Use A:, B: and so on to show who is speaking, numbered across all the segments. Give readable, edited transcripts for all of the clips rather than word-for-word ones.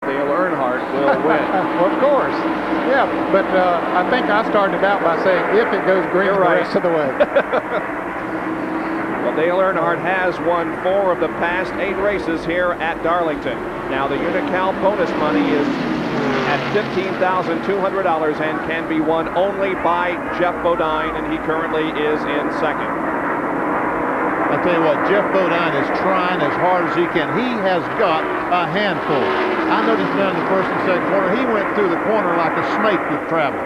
A: Dale Earnhardt will win.
B: Well, of course. Yeah, but I think I started out by saying if it goes green the rest of the way.
A: Well, Dale Earnhardt has won 4 of the past 8 races here at Darlington. Now the Unocal bonus money is at $15,200 and can be won only by Jeff Bodine, and he currently is in second.
C: I'll tell you what, Jeff Bodine is trying as hard as he can. He has got a handful. I noticed down in the first and second corner, he went through the corner like a snake would travel.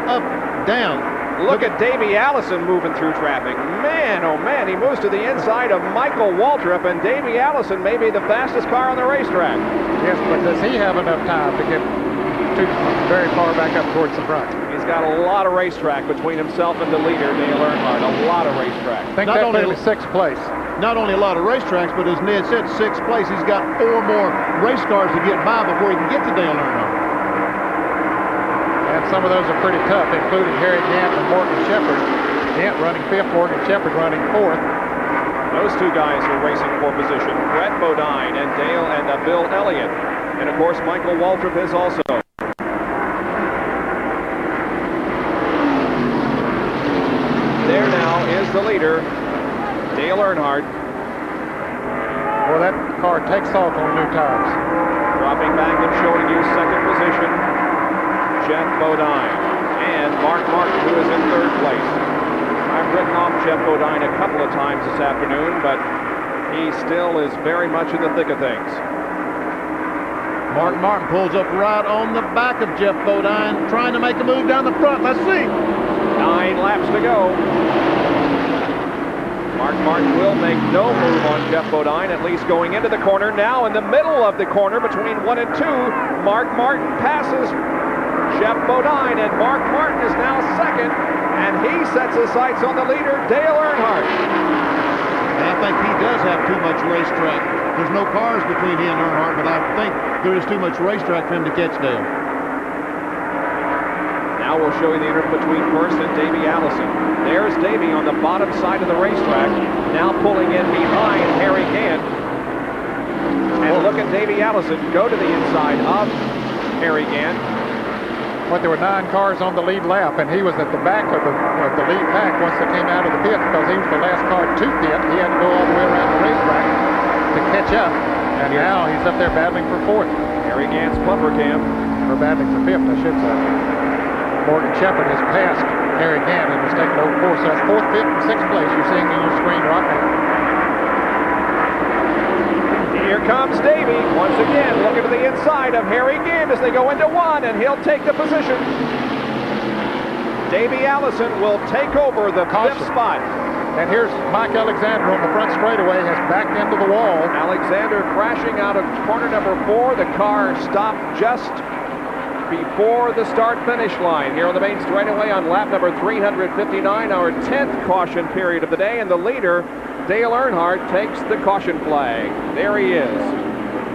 C: Up, down.
A: Look at Davey Allison moving through traffic. Man, oh man, he moves to the inside of Michael Waltrip, and Davey Allison may be the fastest car on the racetrack.
B: Yes, but does he have enough time to get very far back up towards the front?
A: He's got a lot of racetrack between himself and the leader, Dale Earnhardt. A lot of racetrack.
B: I think that only 6th place.
C: Not only a lot of racetracks, but as Ned said, 6th place. He's got 4 more race cars to get by before he can get to Dale Earnhardt.
B: And some of those are pretty tough, including Harry Gant and Morgan Shepherd. Gant running 5th, Morgan Shepherd running 4th.
A: Those 2 guys are racing for position. Brett Bodine and Dale and Bill Elliott. And of course, Michael Waltrip is also. There now is the leader, Dale Earnhardt.
B: Well, that car takes off on new tires.
A: Dropping back and showing you second position, Jeff Bodine. And Mark Martin, who is in 3rd place. I've written off Jeff Bodine a couple of times this afternoon, but he still is very much in the thick of things.
C: Mark Martin pulls up right on the back of Jeff Bodine, trying to make a move down the front. Let's see.
A: 9 laps to go. Mark Martin will make no move on Jeff Bodine, at least going into the corner. Now in the middle of the corner between 1 and 2, Mark Martin passes Jeff Bodine, and Mark Martin is now second, and he sets his sights on the leader, Dale Earnhardt.
C: And I think he does have too much racetrack. There's no cars between he and Earnhardt, but I think there is too much racetrack for him to catch Dale.
A: Now we'll show you the interval between First and Davey Allison. There's Davey on the bottom side of the racetrack, now pulling in behind Harry Gant. And look at Davey Allison go to the inside of Harry Gant.
B: But there were 9 cars on the lead lap, and he was at the back of the lead pack once they came out of the pit because he was the last car to pit. He had to go all the way around the racetrack to catch up, and now he's up there battling for 4th.
A: Harry Gant's bumper cam.
B: Or battling for 5th, I should say. Morgan Shepherd has passed Harry Gant and has taken over 4th. So that's 4th, 5th, and 6th place you're seeing on your screen right now.
A: Here comes Davey once again, looking to the inside of Harry Gant as they go into 1, and he'll take the position. Davey Allison will take over the 5th spot.
B: And here's Mike Alexander on the front straightaway, has backed into the wall.
A: Alexander crashing out of corner number 4. The car stopped just before the start-finish line here on the main straightaway on lap number 359, our 10th caution period of the day, and the leader, Dale Earnhardt, takes the caution flag. There he is.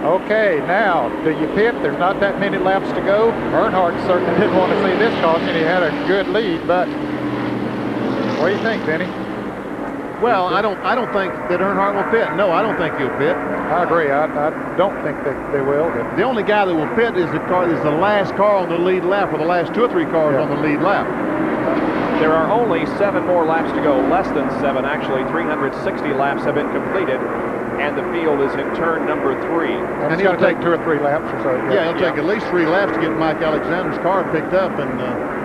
B: Okay, now, do you pit? There's not that many laps to go. Earnhardt certainly didn't want to see this caution. He had a good lead, but what do you think, Denny?
C: Well, I don't think that Earnhardt will pit. No, I don't think he'll pit.
B: I agree. I don't think that they will. But
C: the only guy that will pit is the last car on the lead lap, or the last 2 or 3 cars on the lead lap.
A: There are only 7 more laps to go. Less than 7, actually. 360 laps have been completed, and the field is in turn number 3.
B: And it's going to take 2 or 3 laps or so.
C: Yeah, it'll take at least 3 laps to get Mike Alexander's car picked up, and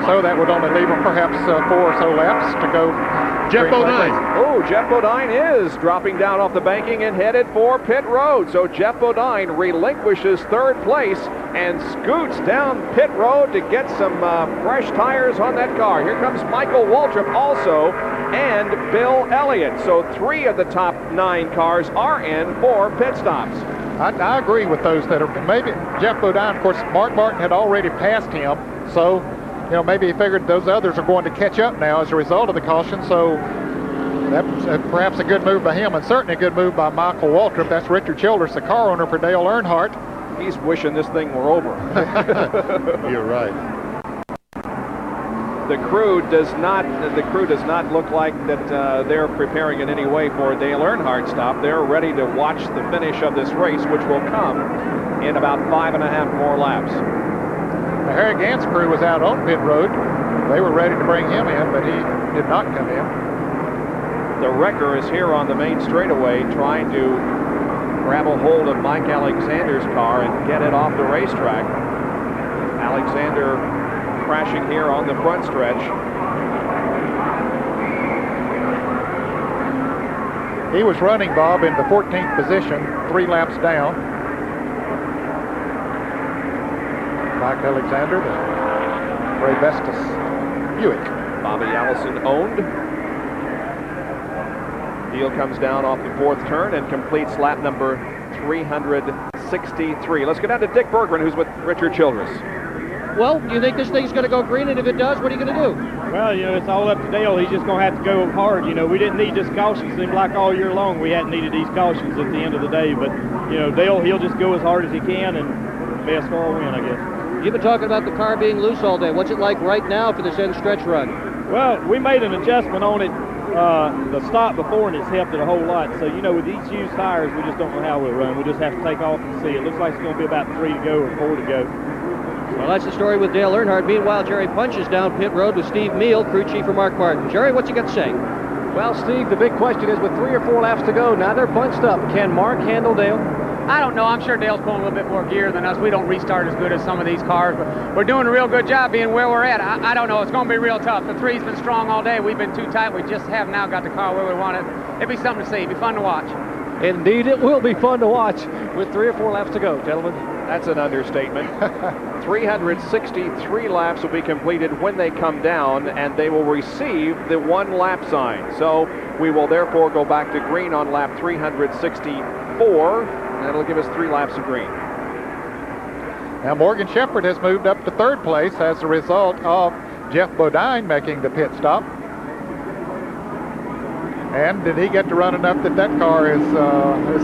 B: so that would only leave them perhaps 4 or so laps to go.
C: Jeff Bodine.
A: Oh, Jeff Bodine is dropping down off the banking and headed for pit road. So Jeff Bodine relinquishes 3rd place and scoots down pit road to get some fresh tires on that car. Here comes Michael Waltrip also, and Bill Elliott. So 3 of the top 9 cars are in for pit stops.
B: I agree with those that are maybe Jeff Bodine. Of course, Mark Martin had already passed him, so you know, maybe he figured those others are going to catch up now as a result of the caution, so that's perhaps a good move by him, and certainly a good move by Michael Waltrip. That's Richard Childress, the car owner for Dale Earnhardt.
A: He's wishing this thing were over.
C: You're right.
A: The crew does not look like that they're preparing in any way for a Dale Earnhardt stop. They're ready to watch the finish of this race, which will come in about 5.5 more laps.
B: The Harry Gant's crew was out on pit road. They were ready to bring him in, but he did not come in.
A: The wrecker is here on the main straightaway trying to grab a hold of Mike Alexander's car and get it off the racetrack. Alexander crashing here on the front stretch.
B: He was running, Bob, in the 14th position, 3 laps down. Mike Alexander, the Ray Vestas Buick.
A: Bobby Allison owned. Deal comes down off the 4th turn and completes lap number 363. Let's go down to Dick Bergman, who's with Richard Childress.
D: Well, do you think this thing's going to go green? And if it does, what are you going to do?
E: Well, you know, it's all up to Dale. He's just going to have to go hard. You know, we didn't need this caution. It seemed like all year long we hadn't needed these cautions at the end of the day. But, you know, Dale, he'll just go as hard as he can, and the best car will win, I guess.
D: You've been talking about the car being loose all day. What's it like right now for this end stretch run?
E: Well, we made an adjustment on it the stop before, and it's helped it a whole lot. So, you know, with these used tires, we just don't know how we'll run. We just have to take off and see. It looks like it's going to be about 3 to go or 4 to go.
D: Well, that's the story with Dale Earnhardt. Meanwhile, Jerry punches down pit road with Steve Meal, crew chief for Mark Martin. Jerry, what's you got to say?
F: Well, Steve, the big question is with 3 or 4 laps to go, now they're bunched up. Can Mark handle Dale?
G: I don't know. I'm sure Dale's pulling a little bit more gear than us. We don't restart as good as some of these cars, but we're doing a real good job being where we're at. I don't know. It's going to be real tough. The 3's been strong all day. We've been too tight. We just have now got the car where we want it. It'll be something to see. It'll be fun to watch.
F: Indeed, it will be fun to watch with 3 or 4 laps to go, gentlemen.
A: That's an understatement. 363 laps will be completed when they come down, and they will receive the 1 lap sign. So we will therefore go back to green on lap 364. That'll give us 3 laps of green.
B: Now Morgan Shepherd has moved up to 3rd place as a result of Jeff Bodine making the pit stop. And did he get to run enough that that car is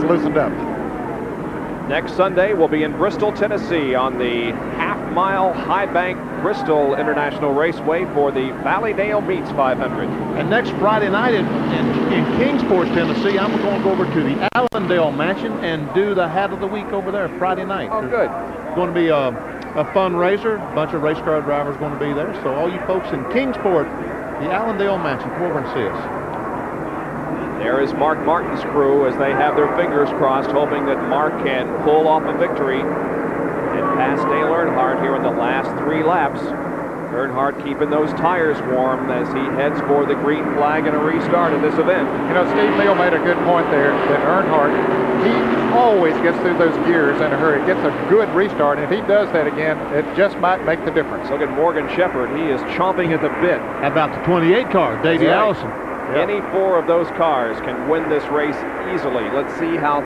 B: loosened up?
A: Next Sunday, we'll be in Bristol, Tennessee on the half-mile high bank Bristol International Raceway for the Valleydale Meets 500.
C: And next Friday night in Kingsport, Tennessee, I'm going to go over to the Allendale Mansion and do the Hat of the Week over there Friday night.
A: Oh, good.
C: It's going to be a fundraiser. A bunch of race car drivers going to be there. So all you folks in Kingsport, the Allendale Mansion, come over and see us.
A: There is Mark Martin's crew as they have their fingers crossed, hoping that Mark can pull off a victory and pass Dale Earnhardt here in the last 3 laps. Earnhardt keeping those tires warm as he heads for the green flag and a restart of this event.
B: You know, Steve Meal made a good point there that Earnhardt, he always gets through those gears in a hurry, gets a good restart, and if he does that again, it just might make the difference.
A: Look at Morgan Shepherd. He is chomping at the bit.
C: How about the 28 car, Davey Allison?
A: Yep. Any 4 of those cars can win this race easily. Let's see how